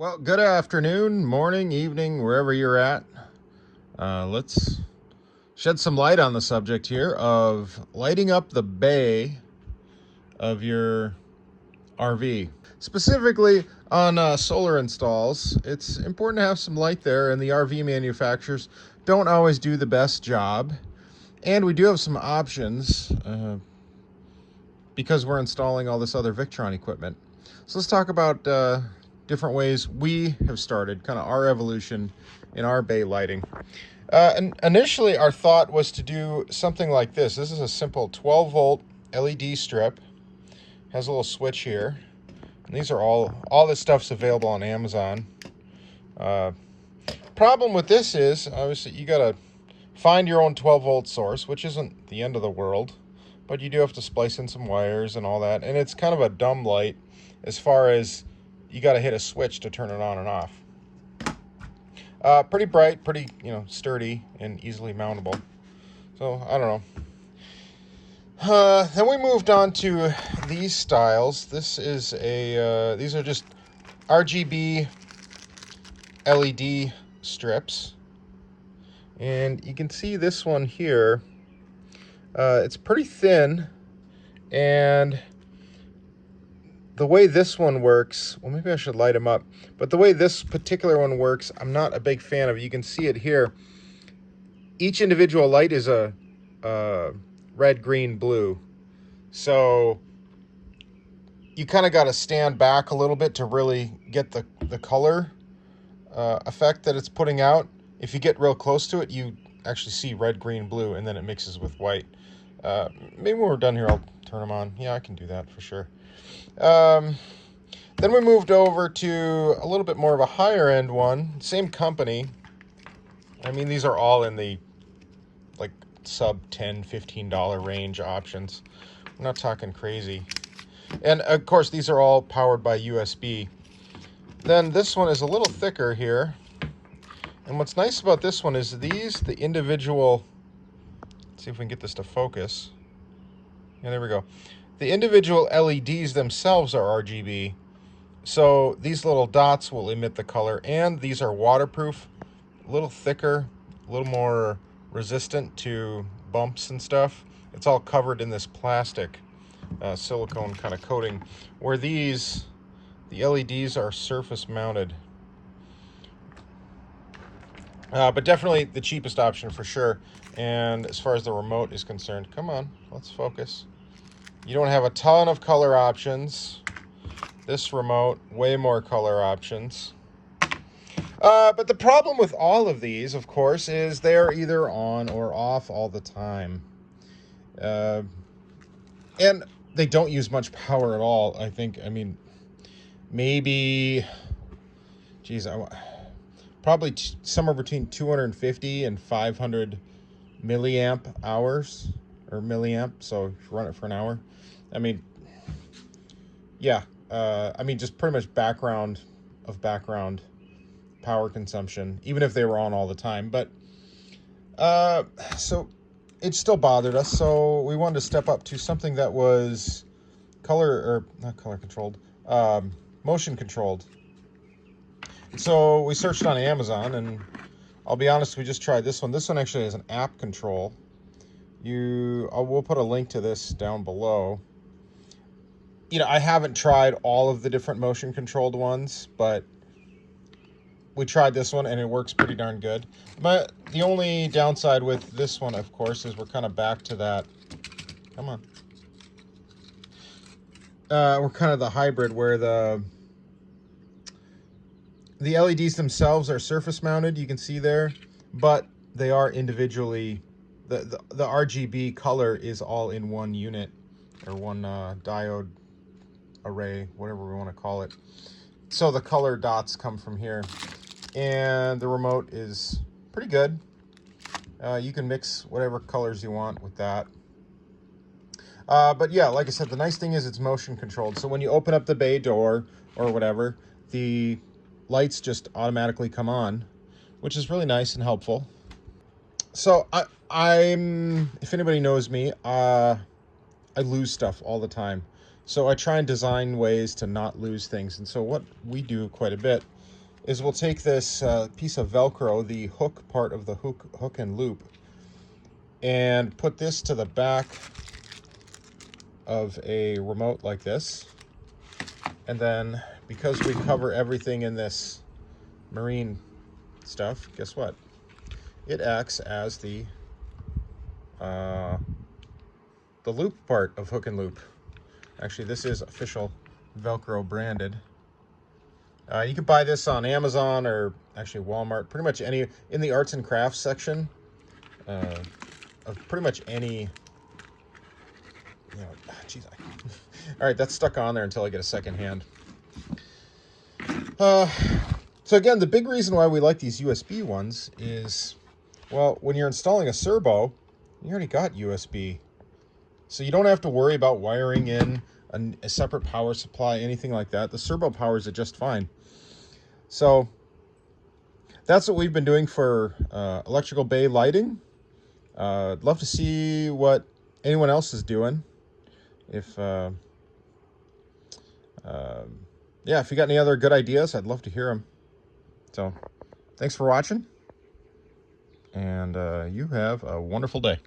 Well, good afternoon, morning, evening, wherever you're at. Let's shed some light on the subject here of lighting up the bay of your RV. Specifically on solar installs, it's important to have some light there, and the RV manufacturers don't always do the best job. And we do have some options because we're installing all this other Victron equipment. So let's talk about different ways we have started, kind of our evolution in our bay lighting. And initially, our thought was to do something like this. This is a simple 12-volt LED strip. Has a little switch here. And these are all this stuff's available on Amazon. Problem with this is, obviously, you got to find your own 12-volt source, which isn't the end of the world. But you do have to splice in some wires and all that. And it's kind of a dumb light as far as you got to hit a switch to turn it on and off. Pretty bright, pretty sturdy, and easily mountable. So I don't know. Then we moved on to these styles. This is these are just RGB LED strips, and you can see this one here. It's pretty thin, and the way this one works, well, maybe I should light them up, but the way this particular one works, I'm not a big fan of. You can see it here. Each individual light is a red, green, blue. So you kind of got to stand back a little bit to really get the color effect that it's putting out. If you get real close to it, you actually see red, green, blue, and then it mixes with white. Maybe when we're done here, I'll turn them on. Yeah, I can do that for sure. Then we moved over to a little bit more of a higher end one. Same company. I mean, these are all in the like sub $10, $15 range options. We're not talking crazy. And of course, these are all powered by USB. Then this one is a little thicker here. And what's nice about this one is the individual, let's see if we can get this to focus. Yeah, there we go. The individual LEDs themselves are RGB. So these little dots will emit the color, and these are waterproof, a little thicker, a little more resistant to bumps and stuff. It's all covered in this plastic silicone kind of coating, where the LEDs are surface mounted. But definitely the cheapest option for sure. And as far as the remote is concerned, come on, let's focus. You don't have a ton of color options. This remote, way more color options. But the problem with all of these, of course, is they're either on or off all the time. And they don't use much power at all, I think. I mean, maybe, geez, probably somewhere between 250 and 500 milliamp hours, or milliamp, so if you run it for an hour. I mean, yeah, I mean, just pretty much background power consumption, even if they were on all the time. But so it still bothered us, so we wanted to step up to something that was not color controlled, motion controlled. So we searched on Amazon, and I'll be honest, we just tried this one. This one actually has an app control. We'll put a link to this down below. I haven't tried all of the different motion controlled ones, but we tried this one and it works pretty darn good. But the only downside with this one, of course, is we're kind of back to that. Come on. We're kind of the hybrid where the LEDs themselves are surface mounted, you can see there, but they are individually, the RGB color is all in one unit, or one diode array, whatever we want to call it. So the color dots come from here, and the remote is pretty good. You can mix whatever colors you want with that. But yeah, like I said, the nice thing is it's motion controlled. So when you open up the bay door or whatever, the lights just automatically come on, which is really nice and helpful. So I'm if anybody knows me, I lose stuff all the time. So I try and design ways to not lose things. And so what we do quite a bit is we'll take this piece of Velcro, the hook part of the hook and loop, and put this to the back of a remote like this. And then, because we cover everything in this marine stuff, guess what? It acts as the loop part of hook and loop. Actually, this is official Velcro branded. You can buy this on Amazon or actually Walmart, pretty much any, in the arts and crafts section of pretty much any, you know, geez, all right, that's stuck on there until I get a second hand. So again, the big reason why we like these USB ones is, well, when you're installing a servo, you already got USB. So you don't have to worry about wiring in a separate power supply, anything like that. The servo powers it just fine. So that's what we've been doing for electrical bay lighting. I'd love to see what anyone else is doing. If yeah, if you got any other good ideas, I'd love to hear them. So thanks for watching, and you have a wonderful day.